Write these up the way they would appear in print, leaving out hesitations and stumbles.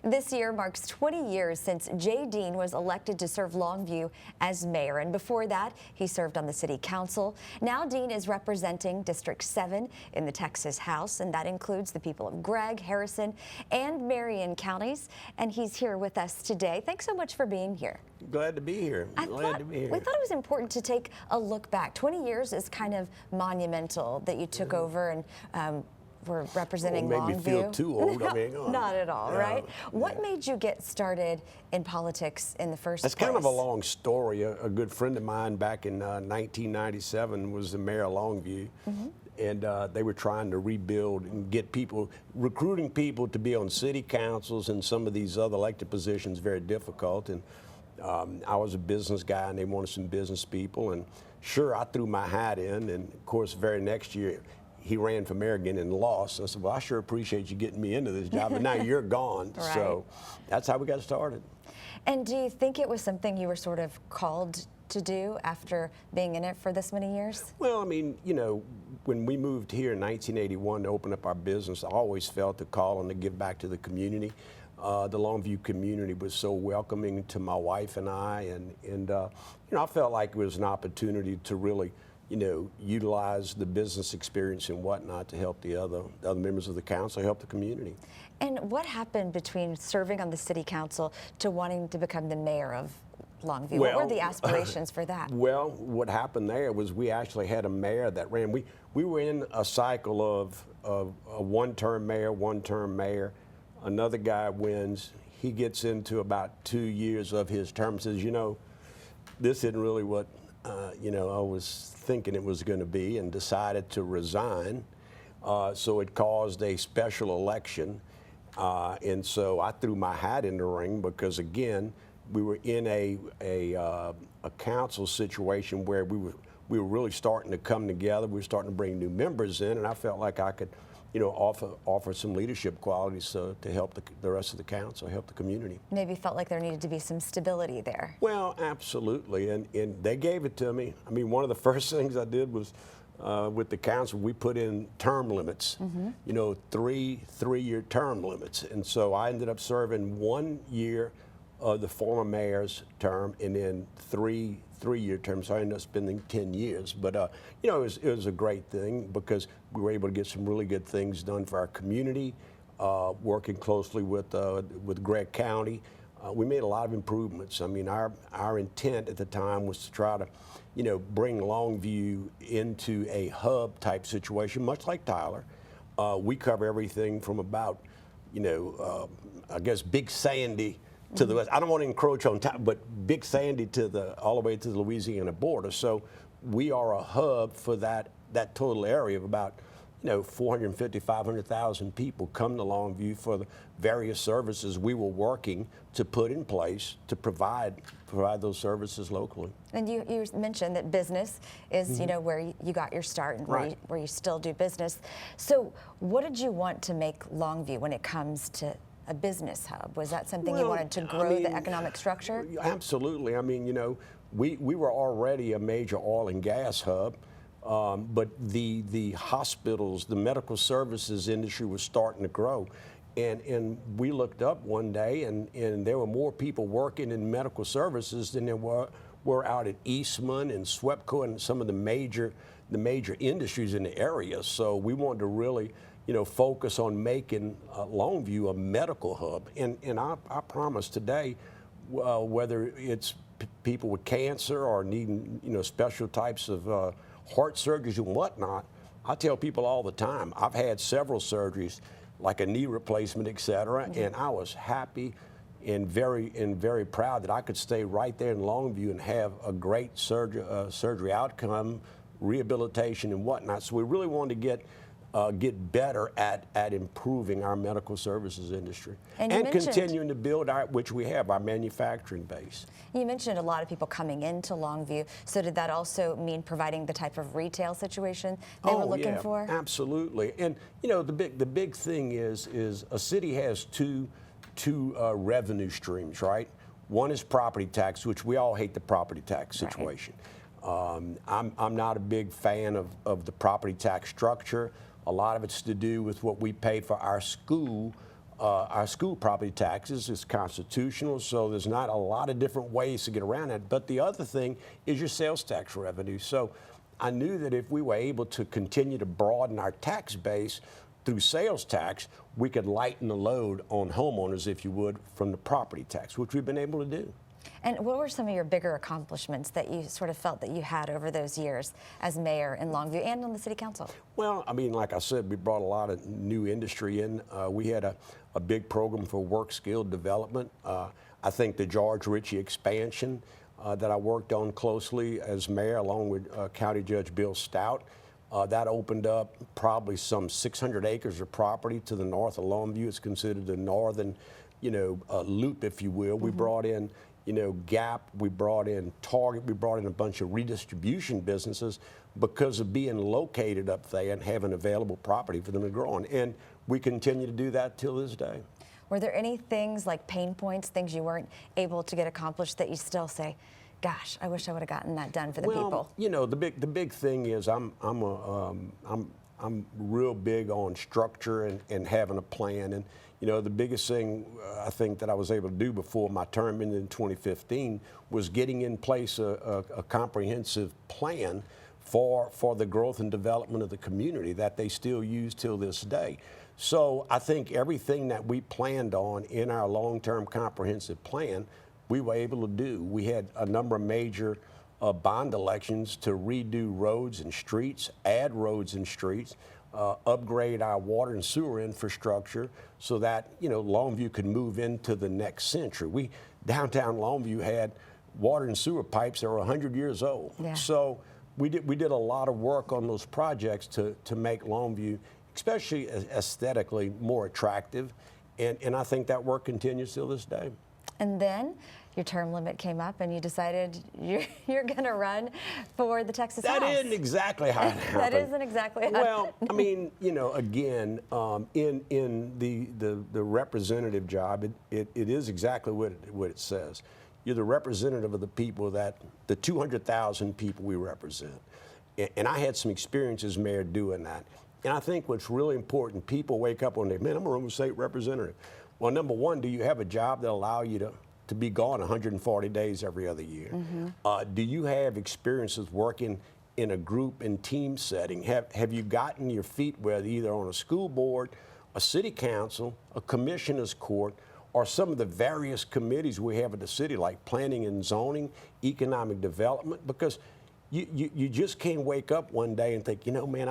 This year marks 20 years since Jay Dean was elected to serve Longview as mayor, and before that, he served on the city council. Now Dean is representing District 7 in the Texas House, and that includes the people of Gregg, Harrison, and Marion counties. And he's here with us today. Thanks so much for being here. Glad to be here. We thought it was important to take a look back. 20 years is kind of monumental that you took over and we're representing Longview. Made me feel too old. No, not at all, right? What made you get started in politics in the first place? That's kind of a long story. A good friend of mine back in 1997 was the mayor of Longview. And they were trying to rebuild and get people, recruiting people to be on city councils and some of these other elected positions, very difficult. And I was a business guy and they wanted some business people. And sure, I threw my hat in. And of course, the very next year, he ran for mayor again and lost. I said, well, I sure appreciate you getting me into this job, but now you're gone. Right. So that's how we got started. And do you think it was something you were sort of called to do after being in it for this many years? Well, I mean, you know, when we moved here in 1981 to open up our business, I always felt the call to give back to the community. The Longview community was so welcoming to my wife and I, and you know, I felt like it was an opportunity to really, you know, utilize the business experience and whatnot to help the other members of the council, help the community. And what happened between serving on the city council to wanting to become the mayor of Longview? Well, what were the aspirations for that? Well, what happened there was we actually had a mayor that ran. We were in a cycle of a one-term mayor. Another guy wins. He gets into about 2 years of his term, says, you know, this isn't really what you know, I was thinking it was going to be, and decided to resign. So it caused a special election. And so I threw my hat in the ring because, again, we were in a council situation where we were really starting to come together. We were starting to bring new members in, and I felt like I could, you know, offer some leadership qualities to help the rest of the council, help the community. Maybe felt like there needed to be some stability there. Well, absolutely, and they gave it to me. I mean, one of the first things I did was with the council, we put in term limits, you know, three-year term limits. And so I ended up serving 1 year of the former mayor's term and then three-year terms. So I ended up spending 10 years. But, you know, it was a great thing because we were able to get some really good things done for our community, working closely with Gregg County. We made a lot of improvements. I mean, our intent at the time was to try to, you know, bring Longview into a hub type situation, much like Tyler. We cover everything from about, you know, I guess Big Sandy to the west. I don't want to encroach on time, but Big Sandy all the way to the Louisiana border. So we are a hub for that total area of about, you know, 450, 500,000 people come to Longview for the various services we were working to put in place to provide those services locally. And you mentioned that business is, you know, where you got your start and where you still do business. So what did you want to make Longview when it comes to a business hub? Was that something you wanted to grow the economic structure? Absolutely. I mean, you know, we were already a major oil and gas hub. But the hospitals, the medical services industry was starting to grow. And we looked up one day and there were more people working in medical services than there were out at Eastman and SWEPCO and some of the major industries in the area. So we wanted to really, you know, focus on making Longview a medical hub. And I promise today, whether it's people with cancer or needing, you know, special types of heart surgeries and whatnot, I tell people all the time, I've had several surgeries, like a knee replacement, et cetera, and I was happy and very proud that I could stay right there in Longview and have a great surgery outcome, rehabilitation and whatnot. So we really wanted to get better at improving our medical services industry and continuing to build which we have, our manufacturing base. You mentioned a lot of people coming into Longview. So did that also mean providing the type of retail situation they were looking for? Absolutely. And you know, the big thing is a city has two revenue streams, right? One is property tax, which we all hate the property tax situation. Right. I'm not a big fan of the property tax structure. A lot of it's to do with what we pay for our school Our school property taxes is constitutional, so there's not a lot of different ways to get around that. But the other thing is your sales tax revenue. So I knew that if we were able to continue to broaden our tax base through sales tax, we could lighten the load on homeowners, if you would, from the property tax, which we've been able to do. And what were some of your bigger accomplishments that you sort of felt that you had over those years as mayor in Longview and on the city council? Well, I mean, like I said, we brought a lot of new industry in. We had a big program for work skill development. I think the George Ritchie expansion that I worked on closely as mayor, along with County Judge Bill Stout, that opened up probably some 600 acres of property to the north of Longview. It's considered the northern, loop, if you will. We brought in, Gap, we brought in Target, we brought in a bunch of redistribution businesses because of being located up there and having available property for them to grow on. And we continue to do that till this day. Were there any things like pain points, things you weren't able to get accomplished that you still say, gosh, I wish I would have gotten that done for the people? The big thing is I'm real big on structure and having a plan. And the biggest thing I think that I was able to do before my term ended in 2015 was getting in place a comprehensive plan for the growth and development of the community that they still use till this day. So I think everything that we planned on in our long-term comprehensive plan, we were able to do. We had a number of major bond elections to redo roads and streets, add roads and streets, upgrade our water and sewer infrastructure so that, Longview could move into the next century. Downtown Longview had water and sewer pipes that were 100 years old. Yeah. So we did a lot of work on those projects to make Longview, especially aesthetically, more attractive. And I think that work continues till this day. And then your term limit came up and you decided you're going to run for the Texas House. That isn't exactly how it happened. That isn't exactly how Well, I mean, again, in the representative job, it is exactly what it says. You're the representative of the people the 200,000 people we represent. And I had some experience as mayor doing that. And I think what's really important, people wake up one day, man, I'm a Rome State representative. Well, number one, do you have a job that allows you to be gone 140 days every other year? Mm-hmm. Do you have experiences working in a group and team setting? Have you gotten your feet wet either on a school board, a city council, a commissioner's court, or some of the various committees we have at the city, like planning and zoning, economic development? Because you just can't wake up one day and think, man,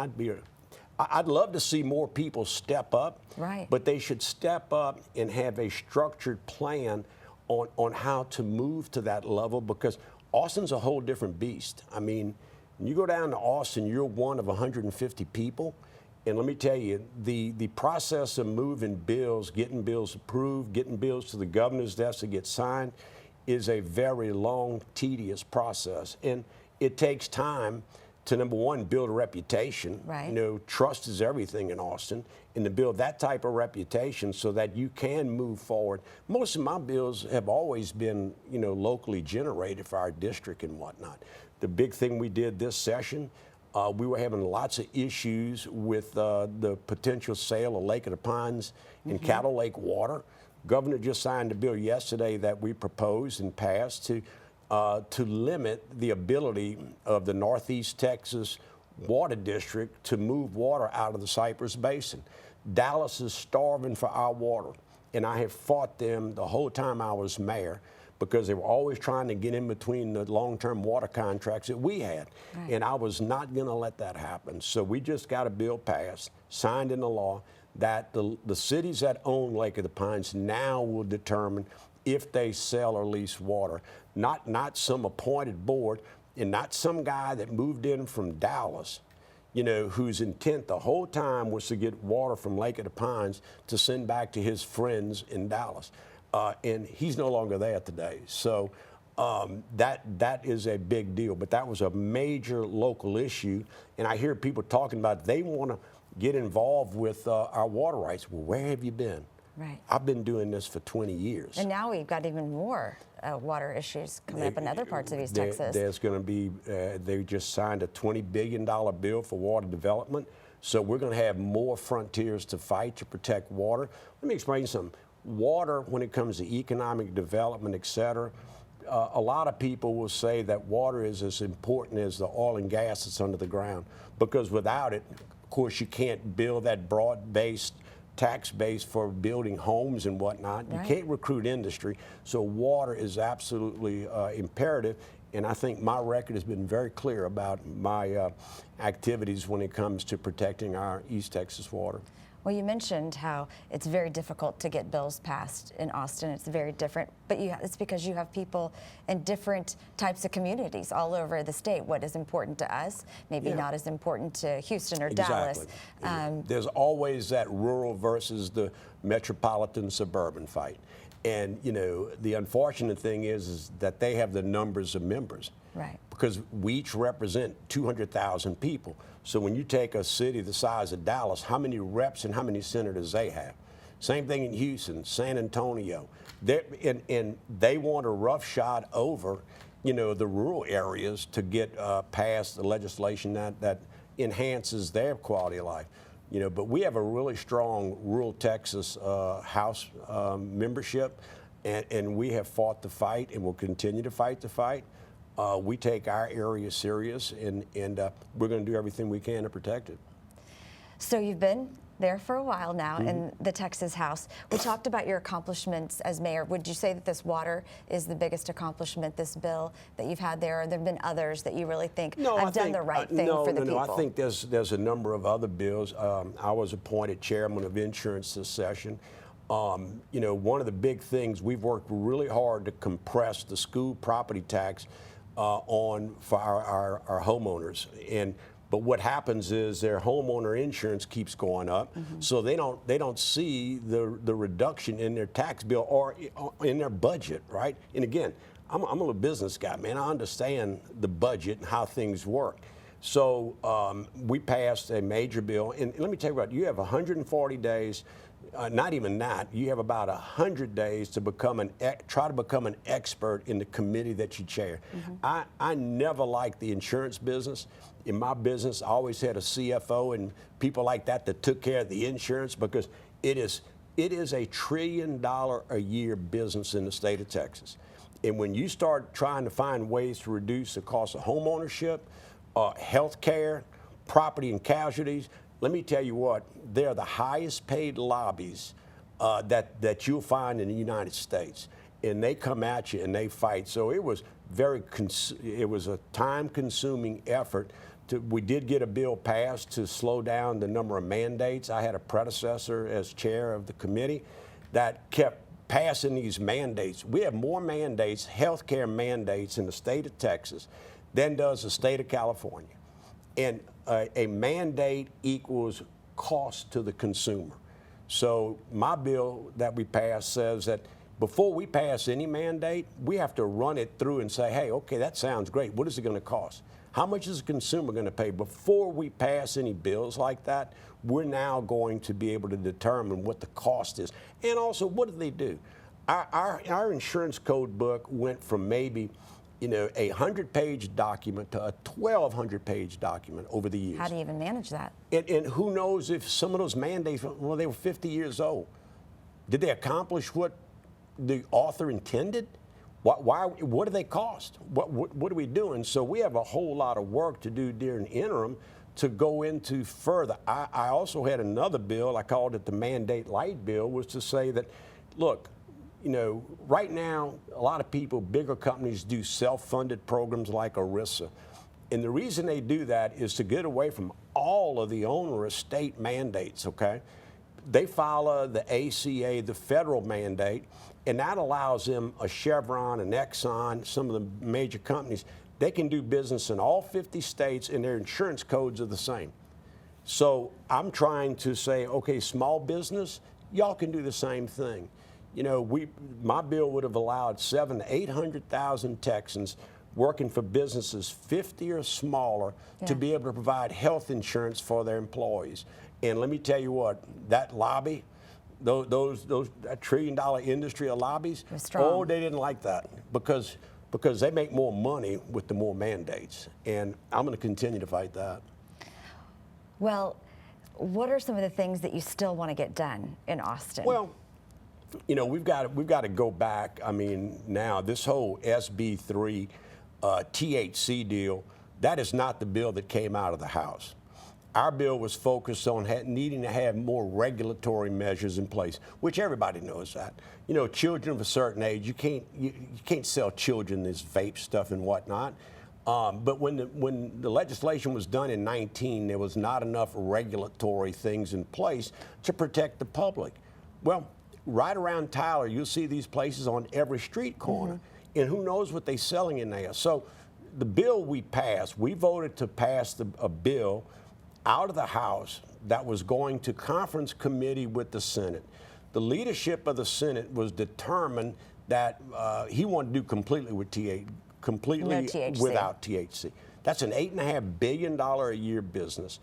I'd love to see more people step up, right? But they should step up and have a structured plan on how to move to that level, because Austin's a whole different beast. I mean, when you go down to Austin, you're one of 150 people. And let me tell you, the process of moving bills, getting bills approved, getting bills to the governor's desk to get signed is a very long, tedious process. And it takes time to, number one, build a reputation. Right. Trust is everything in Austin, and to build that type of reputation so that you can move forward. Most of my bills have always been, locally generated for our district and whatnot. The big thing we did this session, we were having lots of issues with the potential sale of Lake of the Pines and Cattle Lake water. Governor just signed a bill yesterday that we proposed and passed to limit the ability of the Northeast Texas Water District to move water out of the Cypress Basin. Dallas is starving for our water, and I have fought them the whole time I was mayor because they were always trying to get in between the long-term water contracts that we had. Right. And I was not going to let that happen. So we just got a bill passed, signed into law, that the cities that own Lake of the Pines now will determine if they sell or lease water. Not some appointed board, and not some guy that moved in from Dallas, whose intent the whole time was to get water from Lake of the Pines to send back to his friends in Dallas. And he's no longer there today. So that is a big deal. But that was a major local issue. And I hear people talking about they want to get involved with our water rights. Well, where have you been? Right. I've been doing this for 20 years. And now we've got even more water issues coming up in other parts of East Texas. There's going to be, they just signed a $20 billion bill for water development. So we're going to have more frontiers to fight to protect water. Let me explain something. Water, when it comes to economic development, et cetera, a lot of people will say that water is as important as the oil and gas that's under the ground, because without it, of course, you can't build that broad-based tax base for building homes and whatnot. Right. You can't recruit industry. So water is absolutely imperative. And I think my record has been very clear about my activities when it comes to protecting our East Texas water. Well, you mentioned how it's very difficult to get bills passed in Austin. It's very different, but it's because you have people in different types of communities all over the state. What is important to us, maybe not as important to Houston or Dallas. There's always that rural versus the metropolitan suburban fight. And, you know, the unfortunate thing is that they have the numbers of members. Right. Because we each represent 200,000 people. So when you take a city the size of Dallas, how many reps and how many senators they have? Same thing in Houston, San Antonio. And they want a rough shot over, you know, the rural areas to get past the legislation that enhances their quality of life. You know, but we have a really strong rural Texas House membership, and we have fought the fight and will continue to fight the fight. We take our area serious, and we're going to do everything we can to protect it. So you've been there for a while now in the Texas House. We talked about your accomplishments as mayor. Would you say that this water is the biggest accomplishment, this bill that you've had there? Or there have been others that you really think have done the right thing for the people? I think there's a number of other bills. I was appointed chairman of insurance this session. You know, one of the big things, we've worked really hard to compress the school property tax for our homeowners. But what happens is their homeowner insurance keeps going up, so they don't see the reduction in their tax bill or in their budget, right? And again, I'm a little business guy, man. I understand the budget and how things work. So we passed a major bill, and let me tell you what, you have 140 days. Not even that. You have about 100 days to try to become an expert in the committee that you chair. I never liked the insurance business. In my business, I always had a CFO and people like that took care of the insurance, because it is a $1 trillion a year business in the state of Texas. And when you start trying to find ways to reduce the cost of home ownership, health care, property and casualties, let me tell you what, they're the highest paid lobbies that you'll find in the United States. And they come at you and they fight. So it was a time-consuming effort. We did get a bill passed to slow down the number of mandates. I had a predecessor as chair of the committee that kept passing these mandates. We have more mandates, healthcare mandates in the state of Texas than does the state of California. And a mandate equals cost to the consumer. So my bill that we passed says that before we pass any mandate, we have to run it through and say, hey, okay, that sounds great. What is it going to cost? How much is the consumer going to pay? Before we pass any bills like that, we're now going to be able to determine what the cost is. And also, what do they do? Our insurance code book went from maybe, you know, a 100-page document to a 1,200-page document over the years. How do you even manage that? And who knows if some of those mandates, well, they were 50 years old. Did they accomplish what the author intended? What do they cost? What are we doing? So we have a whole lot of work to do during the interim to go into further. I also had another bill, I called it the Mandate Light Bill, was to say that, look, you know, right now, a lot of people, bigger companies do self-funded programs like ERISA. And the reason they do that is to get away from all of the onerous state mandates, okay? They follow the ACA, the federal mandate, and that allows them, a Chevron, an Exxon, some of the major companies, they can do business in all 50 states and their insurance codes are the same. So I'm trying to say, okay, small business, y'all can do the same thing. You know, my bill would have allowed 700,000 to 800,000 Texans working for businesses 50 or smaller to be able to provide health insurance for their employees. And let me tell you what, that lobby, that $1 trillion industry of lobbies, oh, they didn't like that because they make more money with the more mandates. And I'm going to continue to fight that. Well, what are some of the things that you still want to get done in Austin? Well, you know, we've got to go back. I mean, now this whole SB3 THC deal, that is not the bill that came out of the House. Our bill was focused on needing to have more regulatory measures in place, which everybody knows that. You know, children of a certain age, you can't sell children this vape stuff and whatnot. But when the legislation was done in 19, there was not enough regulatory things in place to protect the public. Well, right around Tyler, you'll see these places on every street corner, and who knows what they're selling in there. So the bill we passed, we voted to pass a bill out of the House that was going to conference committee with the Senate. The leadership of the Senate was determined that he wanted to do completely with THC. without THC. That's an $8.5 billion a year business.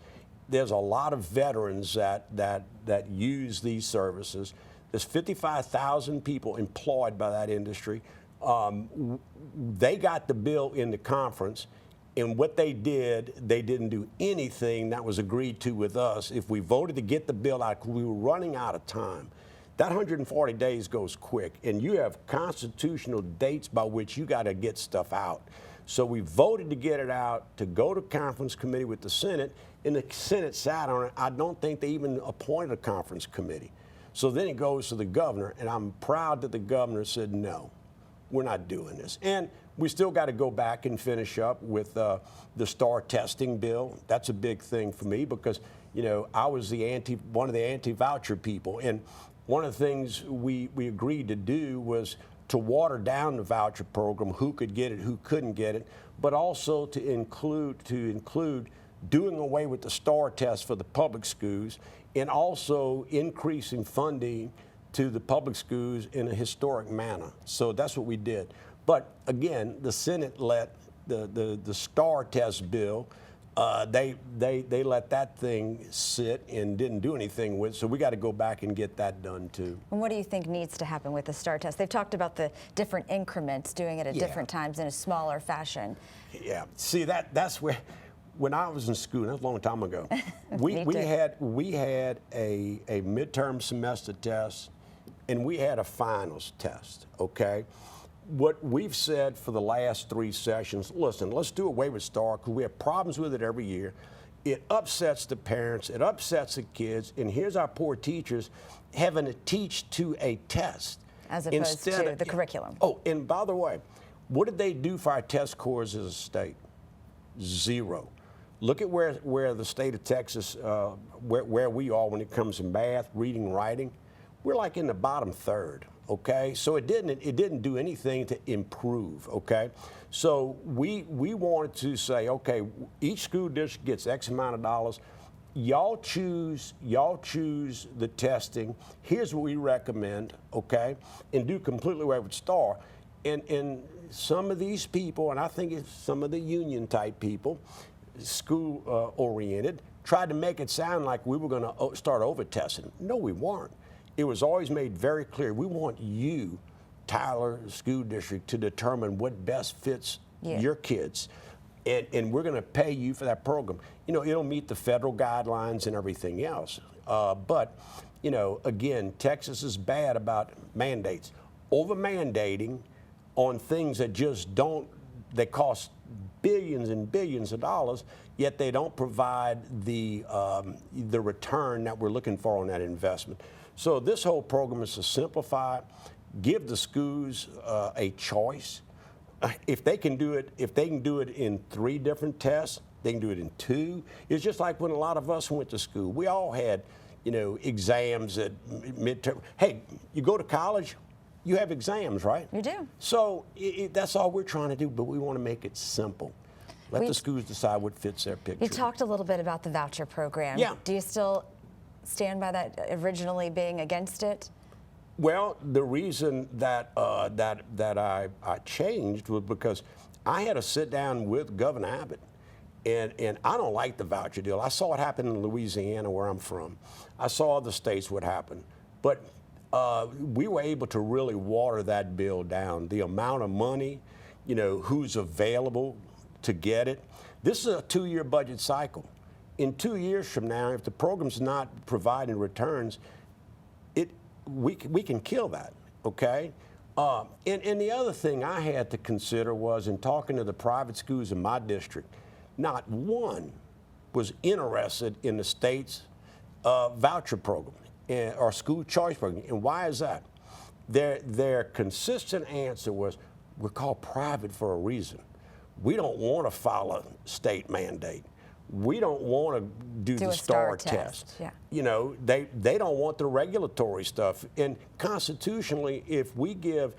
There's a lot of veterans that use these services. There's 55,000 people employed by that industry. They got the bill in the conference, and what they didn't do anything that was agreed to with us. If we voted to get the bill out, we were running out of time. That 140 days goes quick, and you have constitutional dates by which you got to get stuff out. So we voted to get it out, to go to conference committee with the Senate, and the Senate sat on it. I don't think they even appointed a conference committee. So then it goes to the governor, and I'm proud that the governor said, no, we're not doing this. And we still got to go back and finish up with the STAR testing bill. That's a big thing for me because, you know, I was one of the anti-voucher people. And one of the things we agreed to do was to water down the voucher program, who could get it, who couldn't get it, but also to include doing away with the STAR test for the public schools and also increasing funding to the public schools in a historic manner. So that's what we did. But again, the Senate let the STAR test bill, they let that thing sit and didn't do anything with it. So we got to go back and get that done too. And what do you think needs to happen with the STAR test? They've talked about the different increments, doing it at different times in a smaller fashion. Yeah, see that's where, when I was in school, that was a long time ago, we had a midterm semester test and we had a finals test, okay? What we've said for the last 3 sessions, listen, let's do away with STAR because we have problems with it every year. It upsets the parents, it upsets the kids, and here's our poor teachers having to teach to a test. As opposed to the curriculum. Oh, and by the way, what did they do for our test scores as a state? 0. Look at where the state of Texas, where we are when it comes to math, reading, writing. We're like in the bottom third, okay? So it didn't do anything to improve, okay? So we wanted to say, okay, each school district gets X amount of dollars. Y'all choose the testing. Here's what we recommend, okay? And do completely away with STAR. And some of these people, and I think it's some of the union type people, school oriented, tried to make it sound like we were going to start over testing. No, we weren't. It was always made very clear, we want you, Tyler School District, to determine what best fits your kids. And we're going to pay you for that program. You know, it'll meet the federal guidelines and everything else. But, you know, again, Texas is bad about mandates. Over-mandating on things that just don't, they cost billions and billions of dollars, yet they don't provide the return that we're looking for on that investment. So this whole program is to simplify, give the schools a choice. If they can do it in 3 different tests, they can do it in 2. It's just like when a lot of us went to school. We all had, you know, exams at midterm. Hey, you go to college, you have exams, right? You do. So that's all we're trying to do, but we want to make it simple. Let the schools decide what fits their picture. You talked a little bit about the voucher program. Yeah. Do you still stand by that, originally being against it? Well, the reason that I changed was because I had to sit down with Governor Abbott, and I don't like the voucher deal. I saw it happen in Louisiana, where I'm from. I saw other states what happened, but we were able to really water that bill down. The amount of money, you know, who's available to get it. This is a 2-year budget cycle. in 2 years from now, if the program's not providing returns, we can kill that, okay? And the other thing I had to consider was, in talking to the private schools in my district, not one was interested in the state's voucher program or school choice program. And why is that? Their consistent answer was, we're called private for a reason. We don't want to follow state mandate. We don't want to do the STAR test. Yeah. You know, they don't want the regulatory stuff. And constitutionally, if we give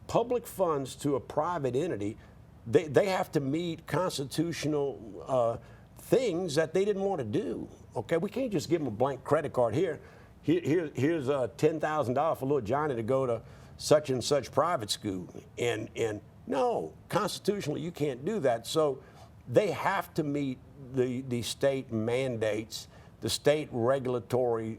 public funds to a private entity, they have to meet constitutional things that they didn't want to do. Okay, we can't just give them a blank credit card. Here's $10,000 for little Johnny to go to such and such private school. And no, constitutionally you can't do that. So they have to meet the state mandates, the state regulatory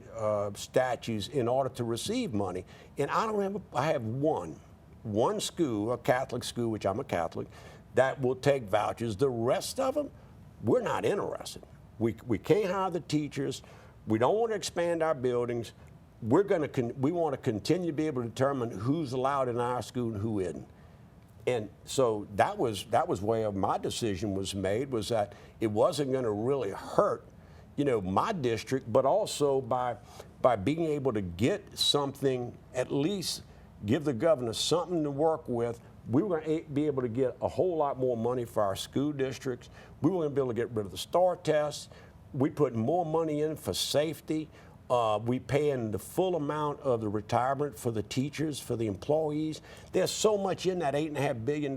statutes in order to receive money. And I have one school, a Catholic school, which I'm a Catholic, that will take vouchers. The rest of them, we're not interested. We can't hire the teachers. We don't want to expand our buildings. We want to continue to be able to determine who's allowed in our school and who isn't. And so that was where my decision was made, was that it wasn't going to really hurt, you know, my district, but also by being able to get something, at least give the governor something to work with. We were going to be able to get a whole lot more money for our school districts. We were going to be able to get rid of the STAR tests. We put more money in for safety. We paying the full amount of the retirement for the teachers, for the employees. There's so much in that $8.5 billion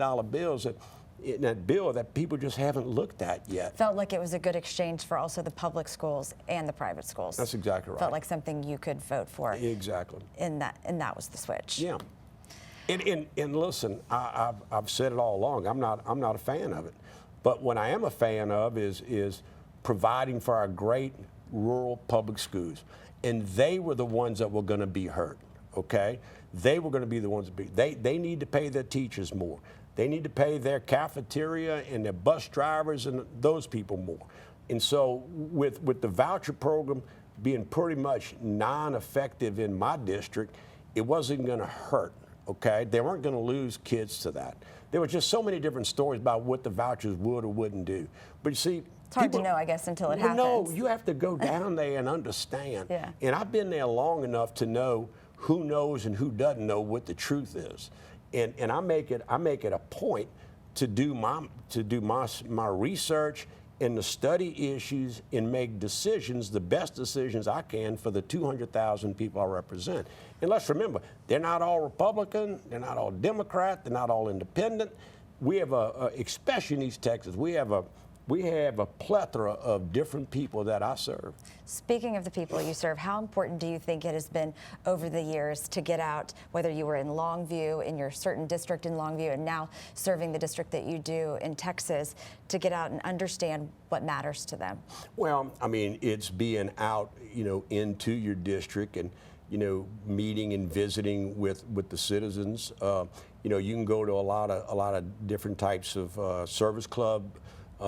bill that people just haven't looked at yet. Felt like it was a good exchange for also the public schools and the private schools. That's exactly right. Felt like something you could vote for. Exactly. And that was the switch. Yeah. And listen, I've said it all along. I'm not a fan of it. But what I am a fan of is providing for our great rural public schools. And they were the ones that were going to be hurt, okay? They were going to be the ones that they need to pay their teachers more. They need to pay their cafeteria and their bus drivers and those people more. And so with the voucher program being pretty much non-effective in my district, it wasn't going to hurt, okay? They weren't going to lose kids to that. There were just so many different stories about what the vouchers would or wouldn't do. But you see, it's hard to know, I guess, until it happens. No, you have to go down there and understand. Yeah. And I've been there long enough to know who knows and who doesn't know what the truth is. And I make it a point to do my research and to study issues and make decisions, the best decisions I can for the 200,000 people I represent. And let's remember, they're not all Republican, they're not all Democrat, they're not all independent. We have especially in East Texas, we have a plethora of different people that I serve. Speaking of the people you serve, how important do you think it has been over the years to get out, whether you were in Longview, in your certain district in Longview, and now serving the district that you do in Texas, to get out and understand what matters to them? Well, I mean, it's being out, you know, into your district and, you know, meeting and visiting with the citizens. You know, you can go to a lot of different types of service club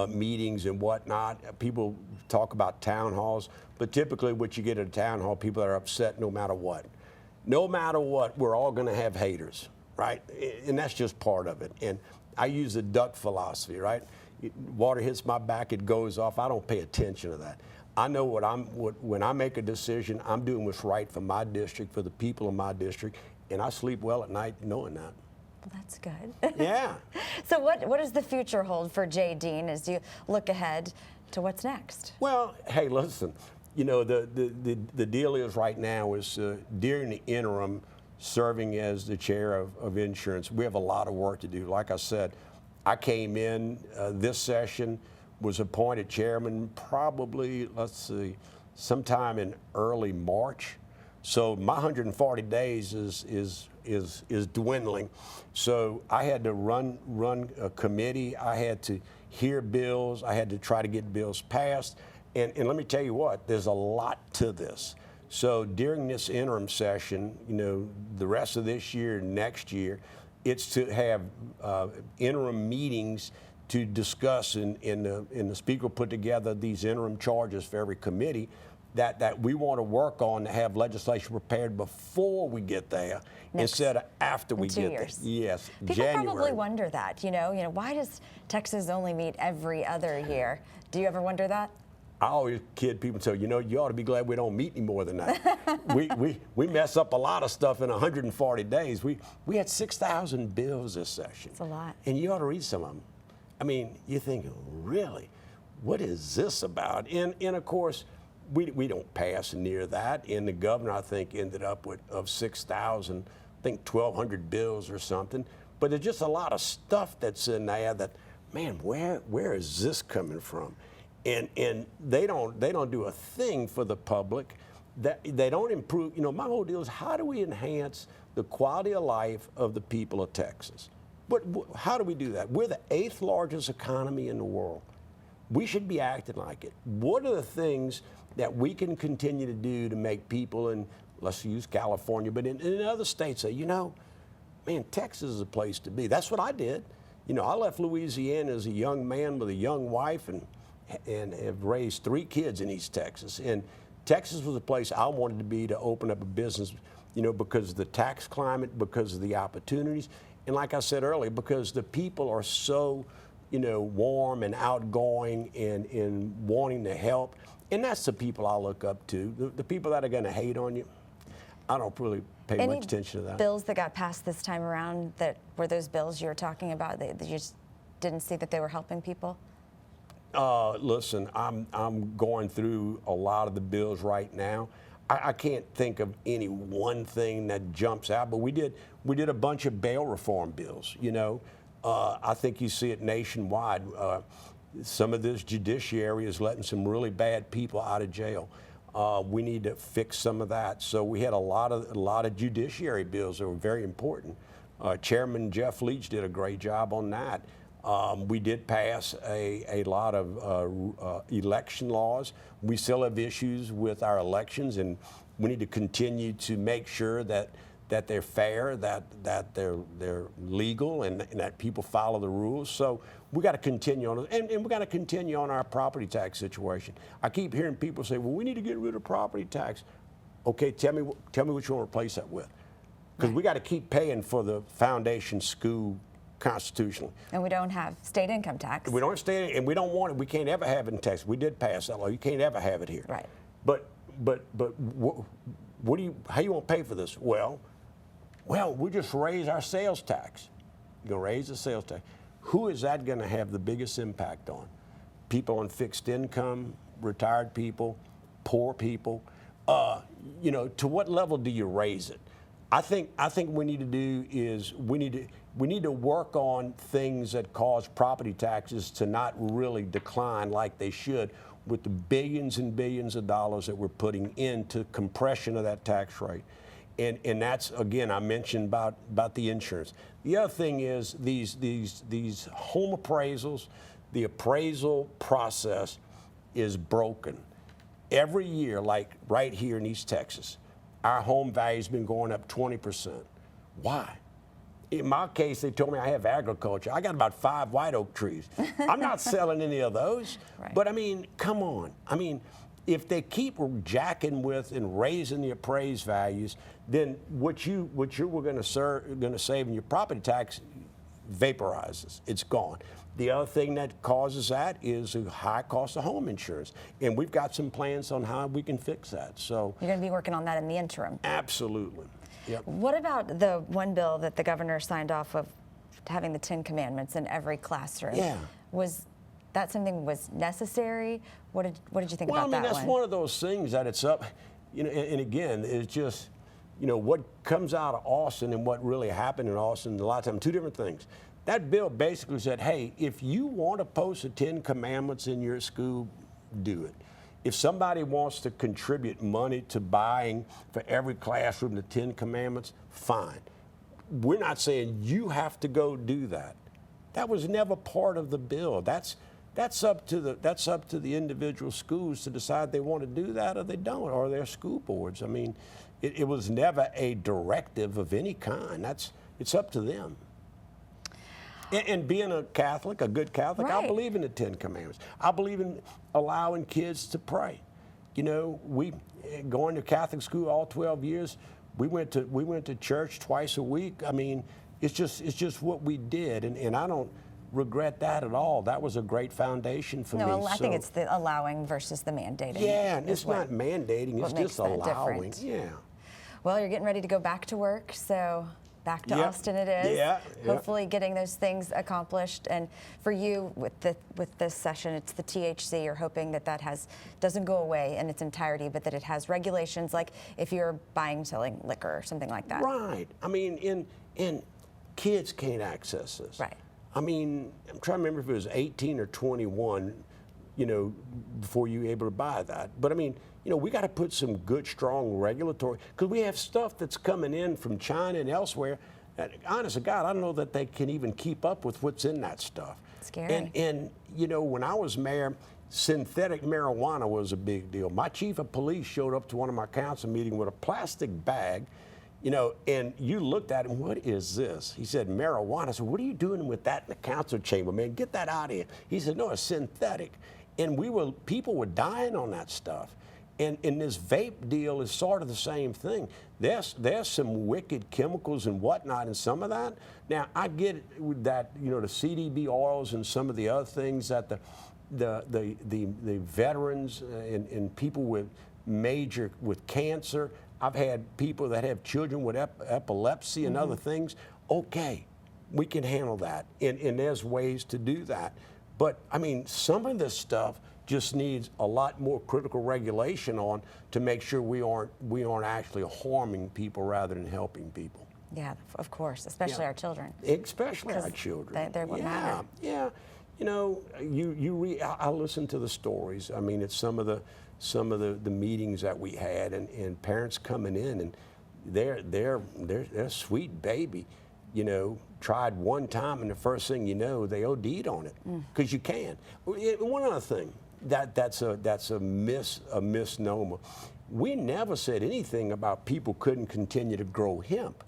meetings and whatnot. People talk about town halls, but typically what you get at a town hall, people are upset no matter what. No matter what, we're all going to have haters, right? And that's just part of it. And I use the duck philosophy, right? Water hits my back, it goes off. I don't pay attention to that. I know when I make a decision, I'm doing what's right for my district, for the people in my district, and I sleep well at night knowing that. Well, that's good. Yeah. So what does the future hold for Jay Dean as you look ahead to what's next? Well, hey, listen, you know, the deal is right now is during the interim, serving as the chair of insurance, we have a lot of work to do. Like I said, I came in this session, was appointed chairman probably, let's see, sometime in early March. So my 140 days is dwindling. So I had to run a committee. I had to hear bills. I had to try to get bills passed. And let me tell you what, there's a lot to this. So during this interim session, you know, the rest of this year, next year, it's to have interim meetings to discuss, and the speaker put together these interim charges for every committee that we want to work on to have legislation prepared before we get there instead of after we get there. Yes, People January. probably wonder that, why does Texas only meet every other year? Do you ever wonder that? I always kid people and say, you ought to be glad we don't meet any more than that. we mess up a lot of stuff in 140 days. We had 6,000 bills this session. It's a lot. And you ought to read some of them. I mean, you're thinking, really? What is this about? And of course, we don't pass near that. And the governor, I think, ended up with, of 6,000, I think 1,200 bills or something. But there's just a lot of stuff that's in there that, man, where is this coming from? And they don't do a thing for the public. They don't improve. My whole deal is, how do we enhance the quality of life of the people of Texas? But how do we do that? We're the 8th largest economy in the world. We should be acting like it. What are the things that we can continue to do to make people in, let's use California, but in other states say, man, Texas is a place to be. That's what I did. I left Louisiana as a young man with a young wife and have raised 3 kids in East Texas. And Texas was a place I wanted to be, to open up a business, because of the tax climate, because of the opportunities. And like I said earlier, because the people are so, warm and outgoing and wanting to help. And that's the people I look up to. The people that are going to hate on you, I don't really pay much attention to that. Bills that got passed this time around that were those bills you were talking about that you just didn't see that they were helping people? Listen, I'm going through a lot of the bills right now. I can't think of any one thing that jumps out, but we did a bunch of bail reform bills. I think you see it nationwide. Some of this judiciary is letting some really bad people out of jail. We need to fix some of that. So we had a lot of judiciary bills that were very important. Chairman Jeff Leach did a great job on that. We did pass a lot of election laws. We still have issues with our elections, and we need to continue to make sure that they're fair, that they're legal, and that people follow the rules. So we got to continue on, and we got to continue on our property tax situation. I keep hearing people say, "Well, we need to get rid of property tax." Okay, tell me what you want to replace that with, because we got to keep paying for the foundation school constitutionally. And we don't have state income tax. We don't have state, and we don't want it. We can't ever have it in Texas. We did pass that law. You can't ever have it here. Right. But how you want to pay for this? Well, we just raise our sales tax. You're going to raise the sales tax. Who is that going to have the biggest impact on? People on fixed income, retired people, poor people. To what level do you raise it? I think what we need to do is we need to work on things that cause property taxes to not really decline like they should, with the billions and billions of dollars that we're putting into compression of that tax rate. And that's, again, I mentioned about the insurance. The other thing is these home appraisals, the appraisal process is broken. Every year, like right here in East Texas, our home value's been going up 20%. Why? In my case, they told me I have agriculture. I got about 5 white oak trees. I'm not selling any of those. Right. But I mean, come on. I mean, if they keep jacking with and raising the appraised values, then what you were going to save in your property tax vaporizes. It's gone. The other thing that causes that is a high cost of home insurance, and we've got some plans on how we can fix that. So you're going to be working on that in the interim. Absolutely. Yep. What about the one bill that the governor signed off of, having the 10 Commandments in every classroom? Yeah. Was that something was necessary? What did you think about that one? Well, I mean, that's one of those things that it's up, and again, it's just, what comes out of Austin and what really happened in Austin, a lot of times, 2 different things. That bill basically said, hey, if you want to post the 10 Commandments in your school, do it. If somebody wants to contribute money to buying for every classroom the 10 Commandments, fine. We're not saying you have to go do that. That was never part of the bill. That's up to the individual schools to decide they want to do that or they don't, or their school boards. I mean, it was never a directive of any kind. It's up to them. And being a Catholic, a good Catholic, I Right. believe in the Ten Commandments. I believe in allowing kids to pray. You know, we going to Catholic school all 12 years. We went to church twice a week. I mean, it's just what we did, and I don't regret that at all. That was a great foundation for me. No, I think So- it's the allowing versus the mandating. yeah, and is it's what- not mandating. It's what makes just that allowing. different. Yeah. Well, you're getting ready to go back to work, so back to Yep. Austin it is. Yeah, yeah. Hopefully getting those things accomplished. And for you with this session, it's the THC. You're hoping that doesn't go away in its entirety, but that it has regulations like if you're buying, selling liquor or something like that. Right. I mean, and kids can't access this. Right. I mean, I'm trying to remember if it was 18 or 21, you know, before you were able to buy that. But I mean, you know, we got to put some good, strong regulatory, because we have stuff that's coming in from China and elsewhere. And honest to God, I don't know that they can even keep up with what's in that stuff. Scary. And you know, when I was mayor, synthetic marijuana was a big deal. My chief of police showed up to one of my council meetings with a plastic bag, you know, and you looked at him, what is this? He said, marijuana. I said, what are you doing with that in the council chamber, man? Get that out of here. He said, no, it's synthetic. And people were dying on that stuff. And this vape deal is sort of the same thing. There's some wicked chemicals and whatnot in some of that. Now, I get it with that, you know, the CBD oils and some of the other things that the veterans and people with cancer. I've had people that have children with epilepsy and other things. Okay, we can handle that, and there's ways to do that. But I mean, some of this stuff just needs a lot more critical regulation on to make sure we aren't actually harming people rather than helping people. Yeah, of course, especially Yeah. our children. Especially our 'Cause children. they're what yeah, matter. Yeah, you know, I listen to the stories. I mean, it's some of the meetings that we had, and parents coming in, and they're sweet baby, you know, tried one time, and the first thing you know, they OD'd on it, because you can. One other thing that's a misnomer. We never said anything about people couldn't continue to grow hemp.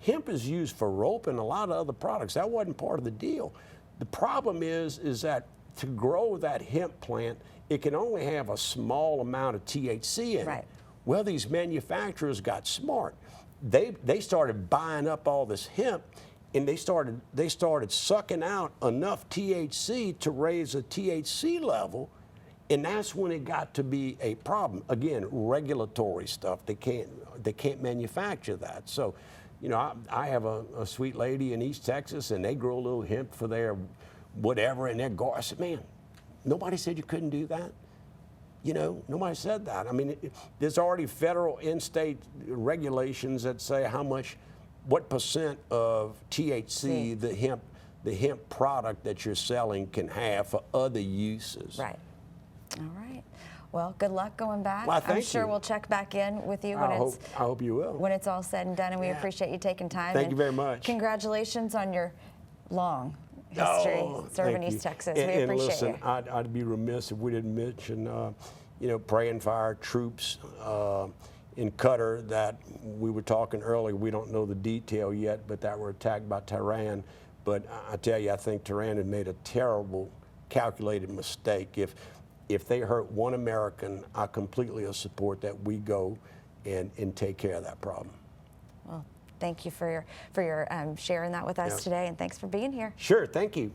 Hemp is used for rope and a lot of other products. That wasn't part of the deal. The problem is that to grow that hemp plant, it can only have a small amount of THC in Right. it. Well, these manufacturers got smart. They started buying up all this hemp, and they started sucking out enough THC to raise a THC level, and that's when it got to be a problem. Again, regulatory stuff. They can't manufacture that. So, you know, I have a sweet lady in East Texas, and they grow a little hemp for their whatever in their garden. I said, man, nobody said you couldn't do that. You know, nobody said that. I mean, there's already federal and state regulations that say what percent of THC the hemp product that you're selling can have for other uses. Right. All right. Well, good luck going back. Well, I'm thank sure you. we'll check back in with you I hope you will. when it's all said and done, and we Yeah. appreciate you taking time. Thank and you very much. Congratulations on your long history serving Thank East you. Texas. And, We and appreciate listen, you. I'd be remiss if we didn't mention, you know, praying for our troops in Qatar that we were talking earlier. We don't know the detail yet, but that were attacked by Tehran. But I tell you, I think Tehran had made a terrible, calculated mistake. If they hurt one American, I completely support that we go and take care of that problem. Well, thank you for your sharing that with us Yeah. today, and thanks for being here. Sure, thank you.